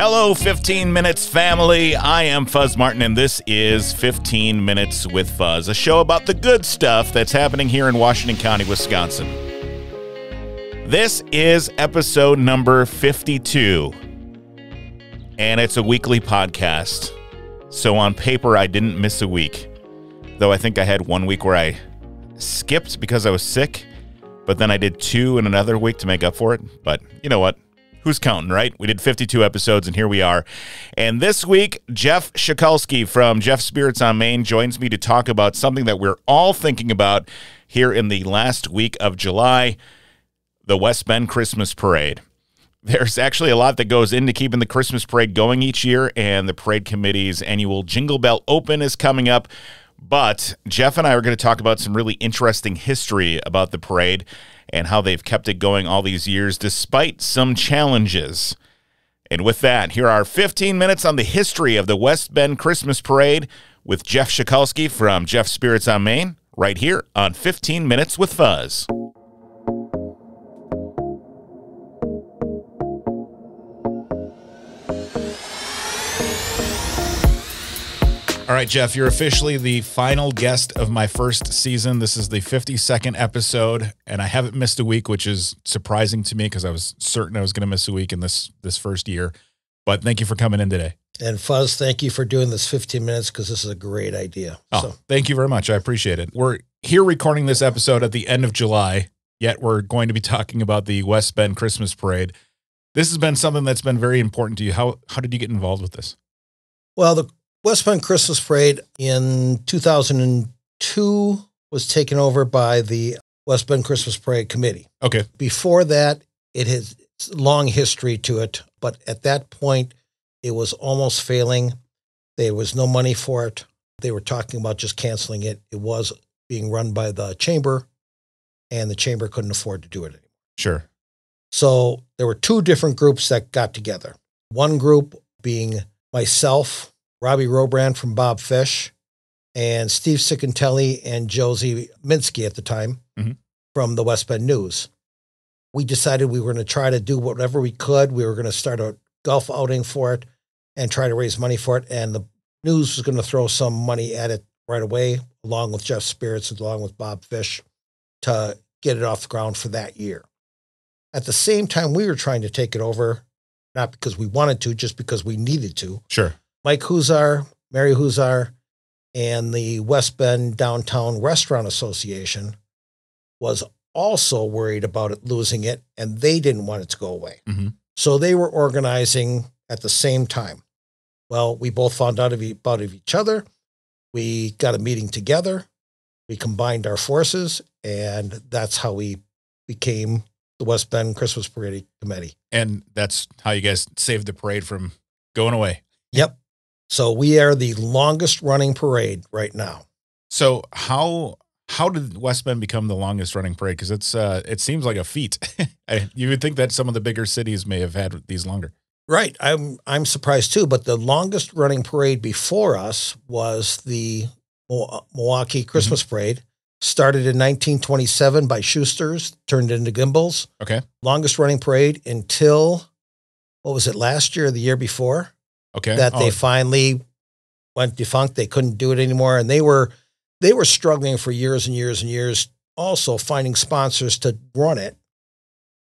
Hello, 15 Minutes family. I am Fuzz Martin, and this is 15 Minutes with Fuzz, a show about the good stuff that's happening here in Washington County, Wisconsin. This is episode number 52, and it's a weekly podcast. So on paper, I didn't miss a week, though I think I had 1 week where I skipped because I was sick, but then I did 2 in another week to make up for it. But you know what? Who's counting, right? We did 52 episodes, and here we are. And this week, Jeff Szukalski from Jeff Spirits on Main joins me to talk about something that we're all thinking about here in the last week of July, the West Bend Christmas Parade. There's actually a lot that goes into keeping the Christmas parade going each year, and the parade committee's annual Jingle Bell Open is coming up. But Jeff and I are going to talk about some really interesting history about the parade and how they've kept it going all these years despite some challenges. And with that, here are 15 minutes on the history of the West Bend Christmas Parade with Jeff Szukalski from Jeff Spirits on Main, right here on 15 Minutes with Fuzz. All right, Jeff, you're officially the final guest of my first season. This is the 52nd episode, and I haven't missed a week, which is surprising to me because I was certain I was going to miss a week in this first year. But thank you for coming in today. And Fuzz, thank you for doing this 15 minutes because this is a great idea. Thank you very much. I appreciate it. We're here recording this episode at the end of July, yet we're going to be talking about the West Bend Christmas Parade. This has been something that's been very important to you. How did you get involved with this? Well, the West Bend Christmas Parade in 2002 was taken over by the West Bend Christmas Parade Committee. Okay. Before that, it has a long history to it, but at that point, it was almost failing. There was no money for it. They were talking about just canceling it. It was being run by the chamber, and the chamber couldn't afford to do it anymore. Sure. So there were 2 different groups that got together. One group being myself, Robbie Robrand from Bob Fish, and Steve Sicantelli and Josie Minsky at the time from the West Bend News. We decided we were going to try to do whatever we could. We were going to start a golf outing for it and try to raise money for it. And the News was going to throw some money at it right away, along with Jeff Spirits, along with Bob Fish, to get it off the ground for that year. At the same time, we were trying to take it over, not because we wanted to, just because we needed to. Sure. Mike Huzar, Mary Huzar, and the West Bend Downtown Restaurant Association was also worried about it losing it, and they didn't want it to go away. Mm-hmm. So they were organizing at the same time. Well, we both found out about each other. We got a meeting together. We combined our forces, and that's how we became the West Bend Christmas Parade Committee. And that's how you guys saved the parade from going away. Yep. So we are the longest running parade right now. So how did West Bend become the longest running parade? Because it seems like a feat. You would think that some of the bigger cities may have had these longer. Right. I'm surprised too, but the longest running parade before us was the Milwaukee Christmas Parade. Started in 1927 by Schuster's, turned into Gimbels. Okay. Longest running parade until, what was it, last year or the year before? Okay. That they finally went defunct. They couldn't do it anymore. And they were struggling for years and years and years, also finding sponsors to run it.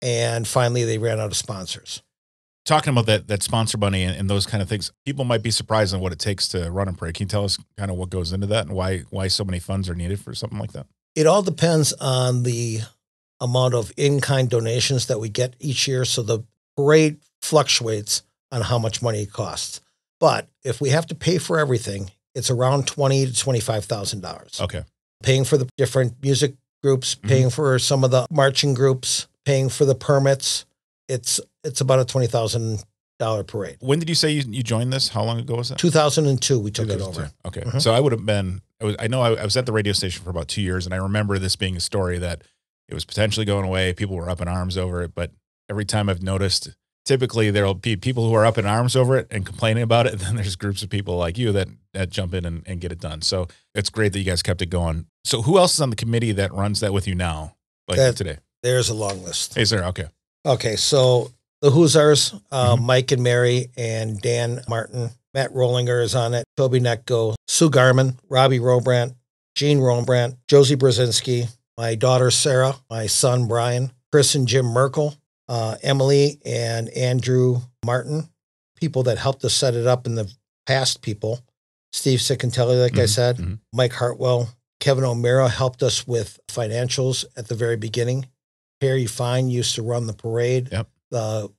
And finally they ran out of sponsors. Talking about that sponsor money and those kind of things, people might be surprised on what it takes to run a parade. Can you tell us kind of what goes into that and why so many funds are needed for something like that? It all depends on the amount of in-kind donations that we get each year. So the parade fluctuates on how much money it costs. But if we have to pay for everything, it's around $20,000 to $25,000. Okay. Paying for the different music groups, paying for some of the marching groups, paying for the permits. It's about a $20,000 parade. When did you say you joined this? How long ago was that? 2002, we took it over. Okay. So I would have been, I was at the radio station for about 2 years, and I remember this being a story that it was potentially going away. People were up in arms over it, but every time I've noticed, typically there'll be people who are up in arms over it and complaining about it. And then there's groups of people like you that jump in and get it done. So it's great that you guys kept it going. So who else is on the committee that runs that with you now? Today? There's a long list. Is there? Okay. Okay. So The Hussars, Mike and Mary and Dan Martin. Matt Rollinger is on it. Toby Netko, Sue Garman, Robbie Robrandt, Gene Rombrandt, Josie Brzezinski, my daughter Sarah, my son Brian, Chris and Jim Merkel, Emily and Andrew Martin, people that helped us set it up in the past people. Steve Sicantelli, like I said, Mike Hartwell, Kevin O'Meara helped us with financials at the very beginning. Harry Fine used to run the parade, the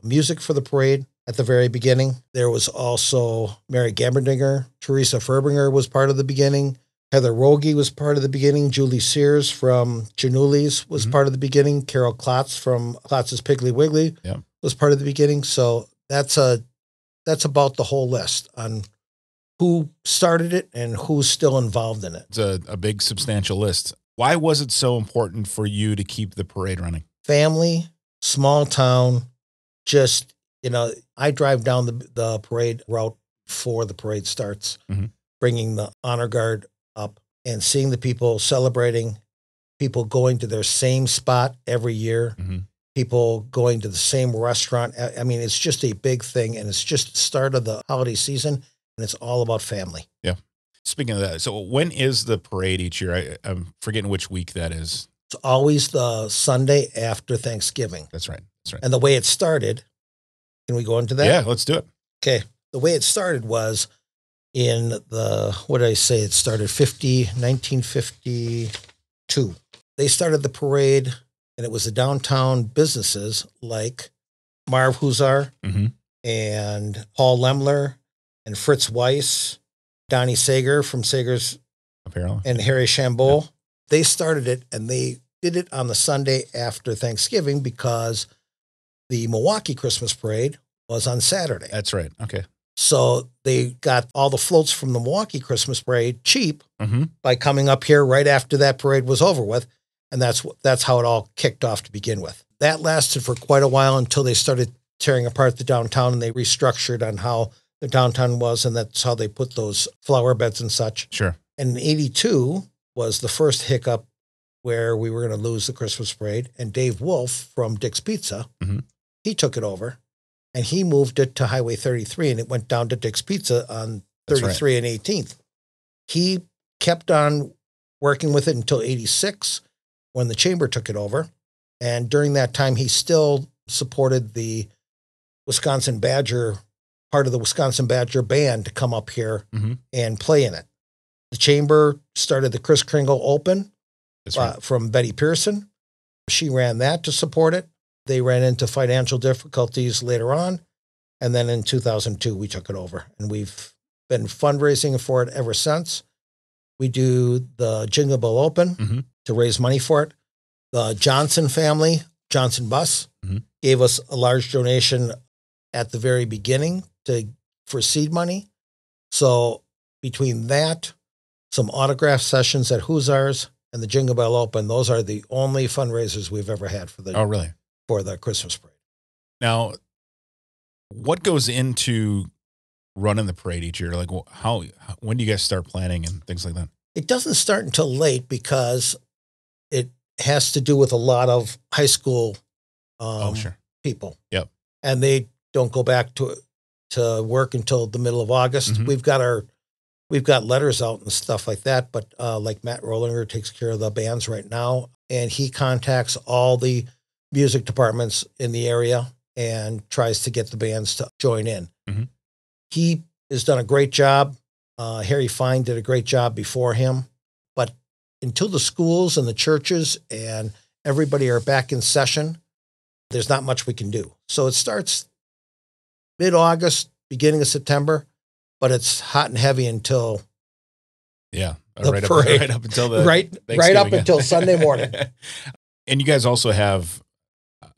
music for the parade at the very beginning. There was also Mary Gamberdinger, Teresa Ferbinger was part of the beginning. Heather Rogie was part of the beginning. Julie Sears from Janulis was part of the beginning. Carol Klotz from Klotz's Piggly Wiggly was part of the beginning. So that's about the whole list on who started it and who's still involved in it. It's a big, substantial list. Why was it so important for you to keep the parade running? Family, small town, just, I drive down the parade route before the parade starts, bringing the honor guard up and seeing the people celebrating, people going to their same spot every year, people going to the same restaurant. I mean, it's just a big thing, and it's just the start of the holiday season, and it's all about family. Yeah. Speaking of that, so when is the parade each year? I'm forgetting which week that is. It's always the Sunday after Thanksgiving. That's right. That's right. And the way it started, can we go into that? Yeah, let's do it. Okay. The way it started was in what did I say? It started 1952. They started the parade, and it was the downtown businesses like Marv Hussar and Paul Lemler and Fritz Weiss, Donnie Sager from Sager's Apparel, and Harry Chambeau. They started it, and they did it on the Sunday after Thanksgiving because the Milwaukee Christmas parade was on Saturday. That's right. Okay. So they got all the floats from the Milwaukee Christmas parade cheap by coming up here right after that parade was over with. And that's how it all kicked off to begin with. That lasted for quite a while until they started tearing apart the downtown, and they restructured on how the downtown was. And that's how they put those flower beds and such. Sure. And in 82 was the first hiccup where we were going to lose the Christmas parade. And Dave Wolf from Dick's Pizza, he took it over. And he moved it to Highway 33, and it went down to Dick's Pizza on 33 and 18th. He kept on working with it until 86 when the chamber took it over. And during that time, he still supported the Wisconsin Badger, part of the Wisconsin Badger band to come up here and play in it. The chamber started the Kris Kringle Open from Betty Pearson. She ran that to support it. They ran into financial difficulties later on. And then in 2002, we took it over, and we've been fundraising for it ever since. We do the Jingle Bell Open to raise money for it. The Johnson family, Johnson Bus, gave us a large donation at the very beginning for seed money. So between that, some autograph sessions at Hussars, and the Jingle Bell Open, those are the only fundraisers we've ever had for the for the Christmas parade. Now, what goes into running the parade each year? Like, when do you guys start planning and things like that? It doesn't start until late because it has to do with a lot of high school people. Yep. And they don't go back to work until the middle of August. We've got letters out and stuff like that, but like Matt Rollinger takes care of the bands right now, and he contacts all the music departments in the area and tries to get the bands to join in. He has done a great job. Harry Fine did a great job before him, but until the schools and the churches and everybody are back in session, there's not much we can do. So it starts mid-August, beginning of September, but it's hot and heavy until right up until until Sunday morning. And you guys also have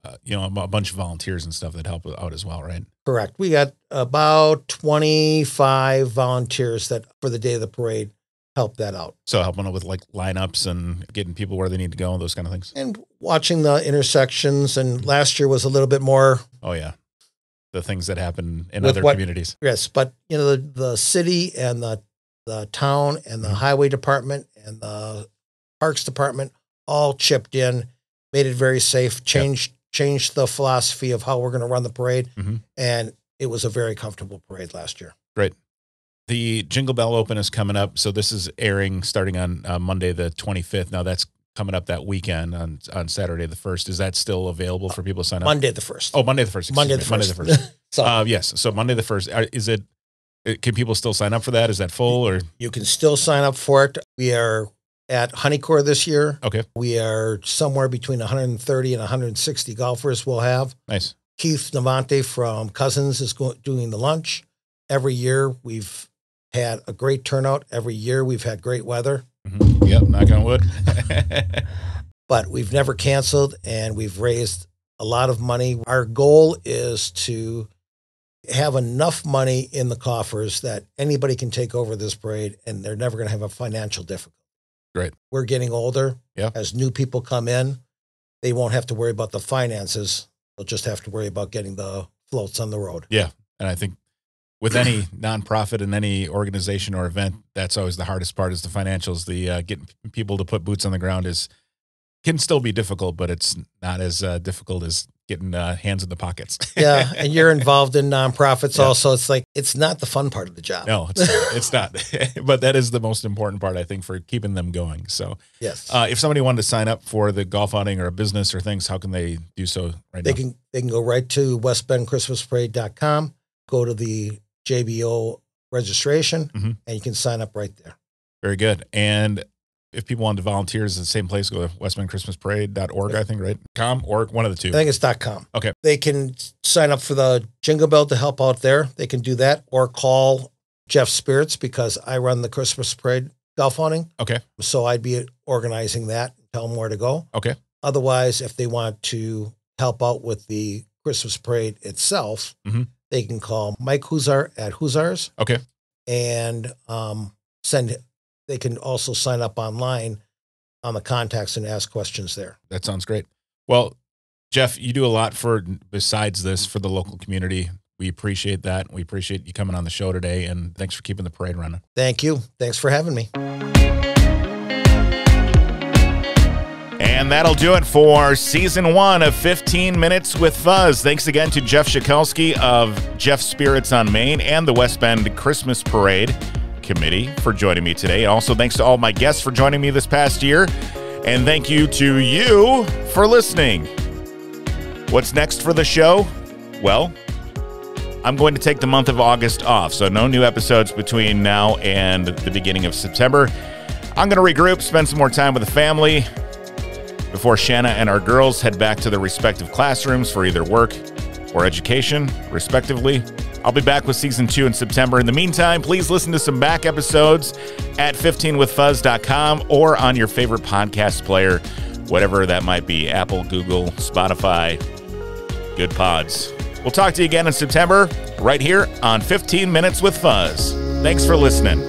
a bunch of volunteers and stuff that help out as well, right? Correct. We got about 25 volunteers that for the day of the parade help that out. So helping with like lineups and getting people where they need to go and those kind of things. And watching the intersections. And last year was a little bit more. Oh yeah. The things that happen in other communities. Yes. But the city and the town and the highway department and the parks department all chipped in, made it very safe, changed changed the philosophy of how we're going to run the parade. And it was a very comfortable parade last year. Great. The Jingle Bell Open is coming up. So this is airing starting on Monday, the 25th. Now that's coming up that weekend on Saturday, the 1st. Is that still available for people to sign up? Monday the 1st. Oh, Monday the 1st. Monday the 1st. Monday the 1st. So, yes. So Monday the 1st. Can people still sign up for that? Is that full or? You can still sign up for it. We are at Honeycore this year. Okay. We are somewhere between 130 and 160 golfers we'll have. Nice. Keith Navante from Cousins is doing the lunch. Every year we've had a great turnout. Every year we've had great weather. Yep, knock on wood. But we've never canceled, and we've raised a lot of money. Our goal is to have enough money in the coffers that anybody can take over this parade, and they're never going to have a financial difficulty. Great. We're getting older. Yeah. As new people come in, they won't have to worry about the finances. They'll just have to worry about getting the floats on the road. Yeah, and I think with any nonprofit and any organization or event, that's always the hardest part is the financials. The getting people to put boots on the ground can still be difficult, but it's not as difficult as getting hands in the pockets. Yeah, and you're involved in nonprofits also. It's like, it's not the fun part of the job. No, it's not. But that is the most important part, I think, for keeping them going. So yes, if somebody wanted to sign up for the golf outing or a business or things, how can they do so right now? They can go right to westbendchristmasparade.com, go to the JBO registration, and you can sign up right there. Very good. And if people want to volunteer, is the same place, go to westbendchristmasparade.org, I think, right? .com or one of the two? I think it's .com. Okay. They can sign up for the Jingle Bell to help out there. They can do that, or call Jeff Spirits, because I run the Christmas Parade golf outing. Okay. So I'd be organizing that, tell them where to go. Okay. Otherwise, if they want to help out with the Christmas Parade itself, they can call Mike Huzar at Huzars. Okay. And they can also sign up online on the contacts and ask questions there. That sounds great. Well, Jeff, you do a lot besides this for the local community. We appreciate that. We appreciate you coming on the show today, and thanks for keeping the parade running. Thank you. Thanks for having me. And that'll do it for season 1 of 15 Minutes with Fuzz. Thanks again to Jeff Szukalski of Jeff Spirits on Main and the West Bend Christmas Parade Committee for joining me today. And also thanks to all my guests for joining me this past year. And thank you to you for listening. What's next for the show? Well, I'm going to take the month of August off, so no new episodes between now and the beginning of September. I'm going to regroup, spend some more time with the family before Shanna and our girls head back to their respective classrooms for either work or education, respectively. I'll be back with season 2 in September. In the meantime, please listen to some back episodes at 15withfuzz.com or on your favorite podcast player, whatever that might be, Apple, Google, Spotify, good pods. We'll talk to you again in September right here on 15 Minutes with Fuzz. Thanks for listening.